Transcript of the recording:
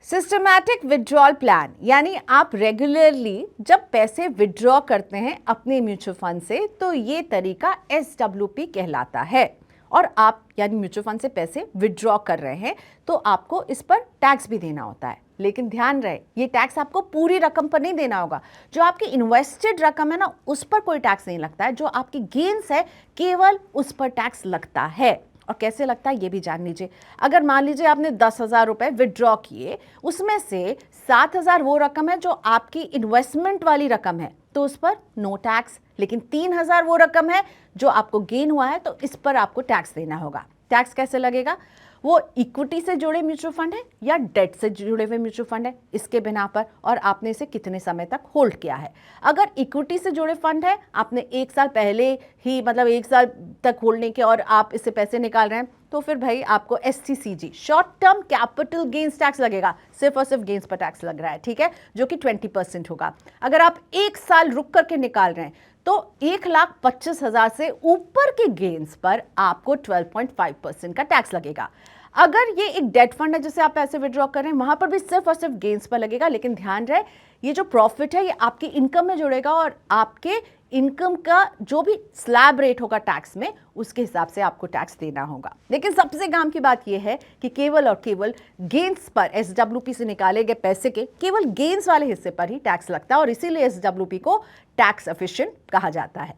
Systematic withdrawal plan यानी आप regularly जब पैसे विड्रॉ करते हैं अपने म्यूचुअल फंड से तो ये तरीका SWP कहलाता है। और आप यानी म्यूचुअल फंड से पैसे विड्रॉ कर रहे हैं तो आपको इस पर टैक्स भी देना होता है। लेकिन ध्यान रहे, ये टैक्स आपको पूरी रकम पर नहीं देना होगा। जो आपकी इन्वेस्टेड रकम है ना, उस पर कोई टैक्स नहीं लगता है। जो आपकी गेन्स है केवल उस पर टैक्स लगता है। और कैसे लगता है ये भी जान लीजिए। अगर मान लीजिए आपने 10,000 रुपए विड्रॉ किए, उसमें से 7,000 वो रकम है जो आपकी इन्वेस्टमेंट वाली रकम है, तो उस पर नो टैक्स। लेकिन 3,000 वो रकम है जो आपको गेन हुआ है, तो इस पर आपको टैक्स देना होगा। टैक्स कैसे लगेगा? वो इक्विटी से जुड़े म्यूचुअल फंड है या डेट से जुड़े हुए म्यूचुअल फंड है, इसके बिना पर, और आपने इसे कितने समय तक होल्ड किया है। अगर इक्विटी से जुड़े फंड है, आपने 1 साल पहले ही, मतलब 1 साल तक होल्ड नहीं किया और आप इससे पैसे निकाल रहे हैं, तो फिर भाई आपको STCG short term capital gains tax लगेगा। सिर्फ और सिर्फ गेन्स पर टैक्स लग रहा है, ठीक है, जो कि 20% होगा। अगर आप 1 साल रुक करके निकाल रहे हैं तो 1,25,000 से ऊपर के गेन्स पर आपको 12.5% का टैक्स लगेगा। अगर ये एक डेट फंड है जिसे आप पैसे विड्रॉ कर रहे हैं, वहां पर भी सिर्फ और सिर्फ गेन्स पर लगेगा। लेकिन ध्यान रहे, ये जो प्रॉफिट है ये आपकी इनकम में जुड़ेगा और आपके इनकम का जो भी स्लैब रेट होगा टैक्स में, उसके हिसाब से आपको टैक्स देना होगा। लेकिन सबसे काम की बात यह है कि केवल और केवल गेन्स पर, SWP से निकाले गए पैसे के केवल गेन्स वाले हिस्से पर ही टैक्स लगता है और इसीलिए SWP को टैक्स एफिशिएंट कहा जाता है।